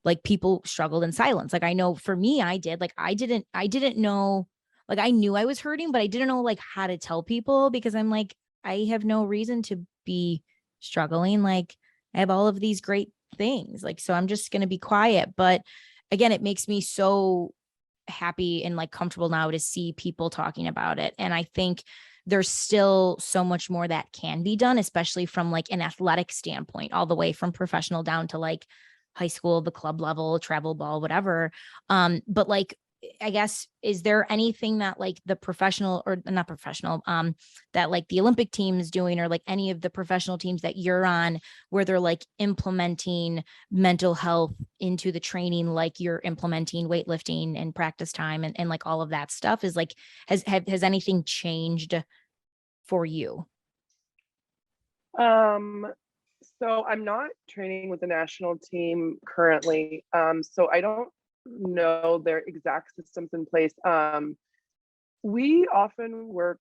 like people struggled in silence. Like I know for me, I did. Like I didn't know, like I knew I was hurting, but I didn't know like how to tell people because I'm like, I have no reason to be struggling. Like I have all of these great things. Like, so I'm just going to be quiet. But again, it makes me so happy and like comfortable now to see people talking about it. And I think there's still so much more that can be done, especially from like an athletic standpoint, all the way from professional down to like high school, the club level, travel ball, whatever. But like, I guess, is there anything that like the professional or not professional, that like the Olympic team is doing or like any of the professional teams that you're on where they're like implementing mental health into the training, like you're implementing weightlifting and practice time and like all of that stuff is like, has anything changed for you? So I'm not training with the national team currently. So I don't know their exact systems in place. We often work,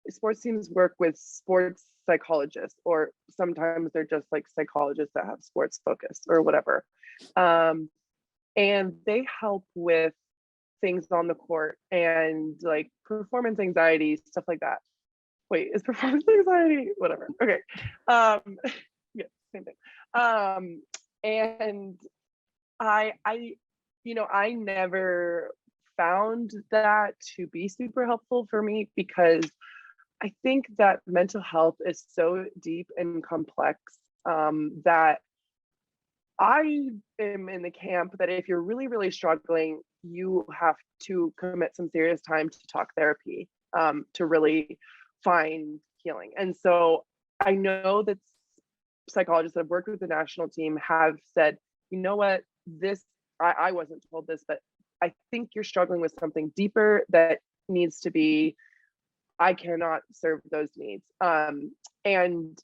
sports teams work with sports psychologists, or sometimes they're just like psychologists that have sports focus or whatever. And they help with things on the court and like performance anxiety, stuff like that. Wait, is performance anxiety? Whatever. Okay. Yeah, same thing. And I never found that to be super helpful for me because I think that mental health is so deep and complex, that I am in the camp that if you're really, really struggling, you have to commit some serious time to talk therapy, to really find healing. And so I know that psychologists that have worked with the national team have said, you know what, I wasn't told this, but I think you're struggling with something deeper that needs to be, I cannot serve those needs. And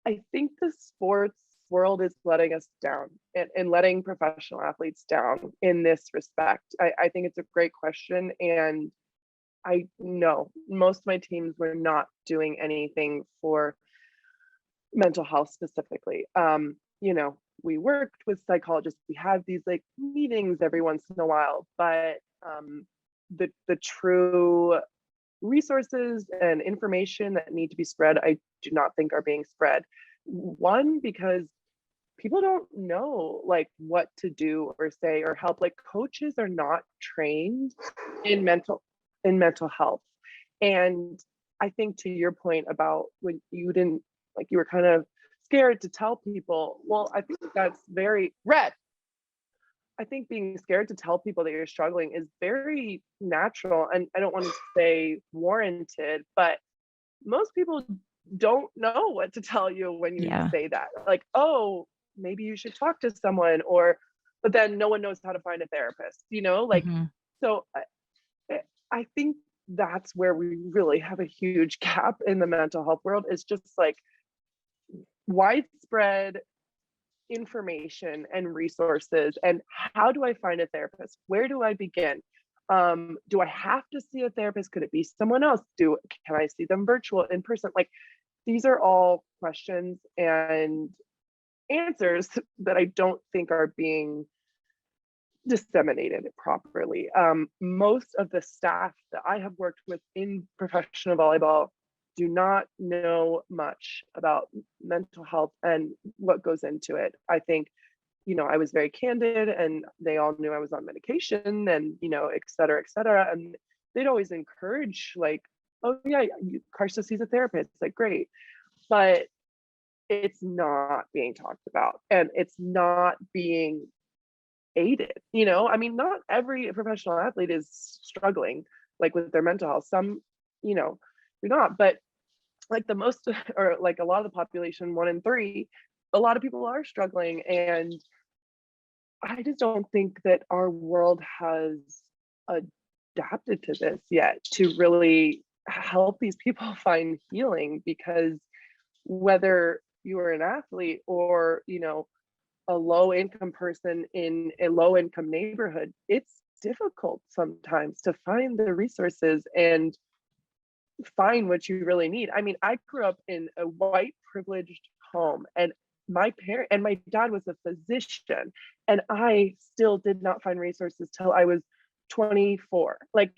I think the sports world is letting us down and letting professional athletes down in this respect. I think it's a great question. And I know most of my teams were not doing anything for mental health specifically. We worked with psychologists. We have these like meetings every once in a while, but the true resources and information that need to be spread, I do not think are being spread. One, because people don't know like what to do or say or help. Like coaches are not trained in mental health. And I think to your point about when you didn't, like you were kind of scared to tell people, well, I think that's very red. I think being scared to tell people that you're struggling is very natural, and I don't want to say warranted, but most people don't know what to tell you when you Yeah. say that. Like, oh, maybe you should talk to someone, but then no one knows how to find a therapist, like, Mhm. so I think that's where we really have a huge gap in the mental health world, is just like widespread information and resources. And how do I find a therapist? Where do I begin? Do I have to see a therapist? Could it be someone else? Can I see them virtual, in person? Like, these are all questions and answers that I don't think are being disseminated properly. Most of the staff that I have worked with in professional volleyball do not know much about mental health and what goes into it. I think, I was very candid and they all knew I was on medication and, et cetera, et cetera. And they'd always encourage like, oh yeah, Karsta sees a therapist. It's like, great. But it's not being talked about and it's not being aided. I mean, not every professional athlete is struggling like with their mental health. Some, do not, but like the most, or like a lot of the population, 1 in 3, a lot of people are struggling. And I just don't think that our world has adapted to this yet to really help these people find healing, because whether you are an athlete or, a low income person in a low income neighborhood, it's difficult sometimes to find the resources and find what you really need. I mean, I grew up in a white privileged home, and my parent and my dad was a physician, and I still did not find resources till I was 24. Like,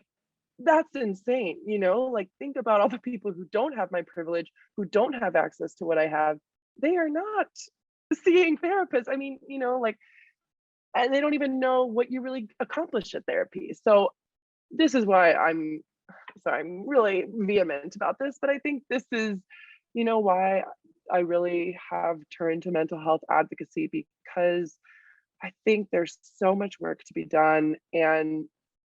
that's insane, you know? Like, think about all the people who don't have my privilege, who don't have access to what I have. They are not seeing therapists. I mean, you know, like, and they don't even know what you really accomplish at therapy. So this is why I'm really vehement about this, but I think this is, you know, why I really have turned to mental health advocacy, because I think there's so much work to be done. And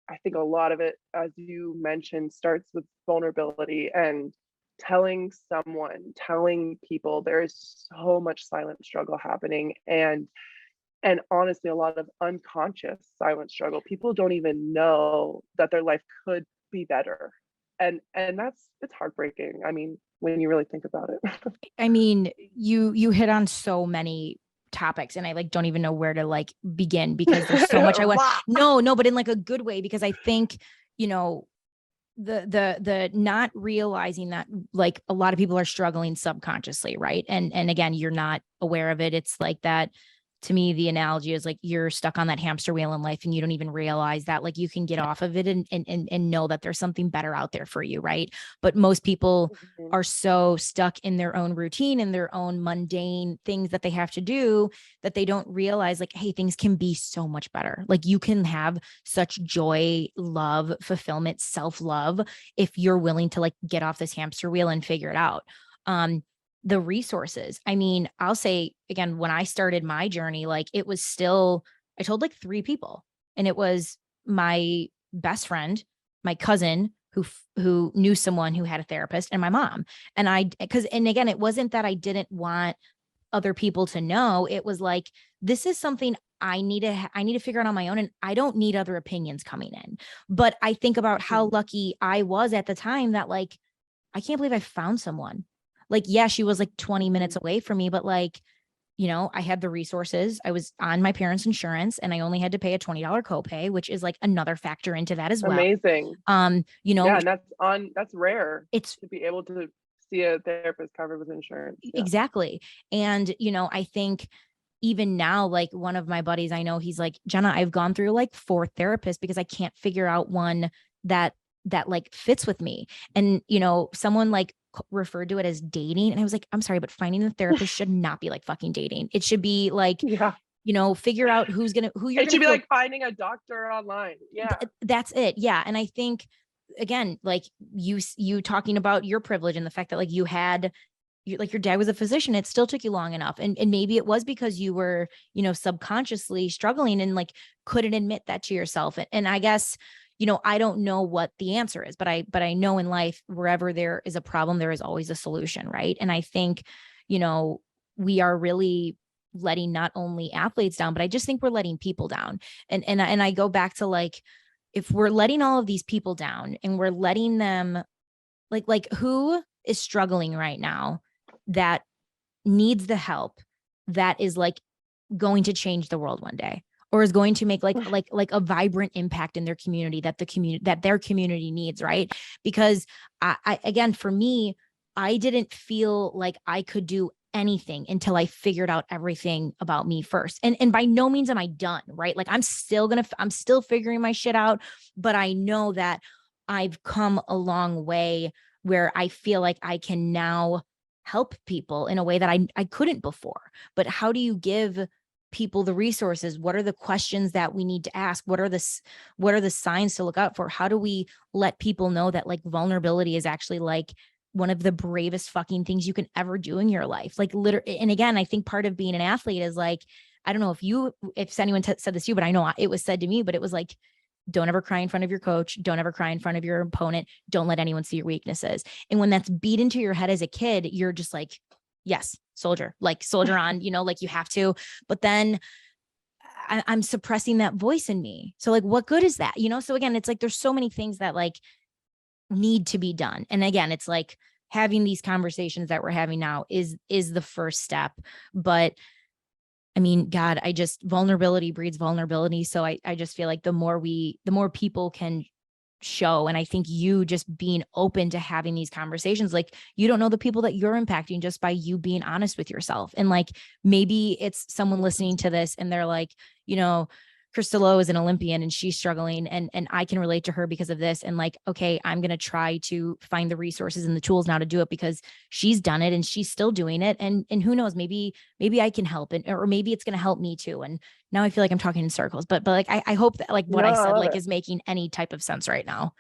I think a lot of it, as you mentioned, starts with vulnerability and telling people there is so much silent struggle happening, and honestly a lot of unconscious silent struggle. People don't even know that their life could be better. And it's heartbreaking. I mean, when you really think about it. I mean, you hit on so many topics, and I like don't even know where to like begin because there's so much I want. No, but in like a good way, because I think, you know, the not realizing that like a lot of people are struggling subconsciously, right? And again, you're not aware of it. It's like that. To me, the analogy is like you're stuck on that hamster wheel in life and you don't even realize that like you can get off of it and know that there's something better out there for you, right? But most people Mhm. are so stuck in their own routine and their own mundane things that they have to do that they don't realize like, hey, things can be so much better. Like you can have such joy, love, fulfillment, self-love if you're willing to like get off this hamster wheel and figure it out. The resources. I mean, I'll say again, when I started my journey, like it was still, I told like 3 people, and it was my best friend, my cousin who knew someone who had a therapist, and my mom. And and again, it wasn't that I didn't want other people to know. It was like, this is something I need to figure out on my own, and I don't need other opinions coming in. But I think about how Mhm. lucky I was at the time that like, I can't believe I found someone. Like, yeah, she was like 20 minutes Mhm. away from me, but like, you know, I had the resources. I was on my parents' insurance and I only had to pay a $20 copay, which is like another factor into that as well. Amazing. You Yeah, know, and that's rare it's to be able to see a therapist covered with insurance. Yeah. exactly. And, you know, I think even now, like one of my buddies, I know he's like, Jenna, I've gone through like 4 therapists because I can't figure out one that like fits with me. And, you know, someone like referred to it as dating. And I was like, I'm sorry, but finding a therapist should not be like fucking dating. It should be like, Yeah. you know, figure out who you're It going should to be feel. like finding a doctor online. Yeah. That's it. Yeah. And I think again, like you talking about your privilege and the fact that like you had like your dad was a physician, it still took you long enough. And maybe it was because you were, you know, subconsciously struggling and like couldn't admit that to yourself. And I guess, you know, I don't know what the answer is, but I know in life, wherever there is a problem, there is always a solution. Right. And I think, you know, we are really letting not only athletes down, but I just think we're letting people down. And I go back to like, if we're letting all of these people down and we're letting them like who is struggling right now that needs the help, that is like going to change the world one day, or is going to make like a vibrant impact in their community that their community needs, right? Because I again, for me, I didn't feel like I could do anything until I figured out everything about me first. And by no means am I done, right? Like I'm still figuring my shit out, but I know that I've come a long way where I feel like I can now help people in a way that I couldn't before. But how do you give people the resources? What are the questions that we need to ask? What are the signs to look out for? How do we let people know that like vulnerability is actually like one of the bravest fucking things you can ever do in your life? Like literally. And again, I think part of being an athlete is like, I don't know if anyone said this to you, but I know it was said to me, but it was like, don't ever cry in front of your coach. Don't ever cry in front of your opponent. Don't let anyone see your weaknesses. And when that's beat into your head as a kid, you're just like, yes, soldier on, you know, like you have to. But then I'm suppressing that voice in me. So like, what good is that? You know? So again, it's like, there's so many things that like need to be done. And again, it's like having these conversations that we're having now is the first step. But I mean, God, vulnerability breeds vulnerability. So I just feel like the more people can show. And I think you just being open to having these conversations, like you don't know the people that you're impacting just by you being honest with yourself. And like, maybe it's someone listening to this and they're like, you know, Karsta Lowe is an Olympian and she's struggling and I can relate to her because of this. And like, okay, I'm going to try to find the resources and the tools now to do it because she's done it and she's still doing it. And who knows, maybe I can help, and or maybe it's going to help me too. And now I feel like I'm talking in circles, but like, I hope that like what No, I I said, love like it. is making any type of sense right now.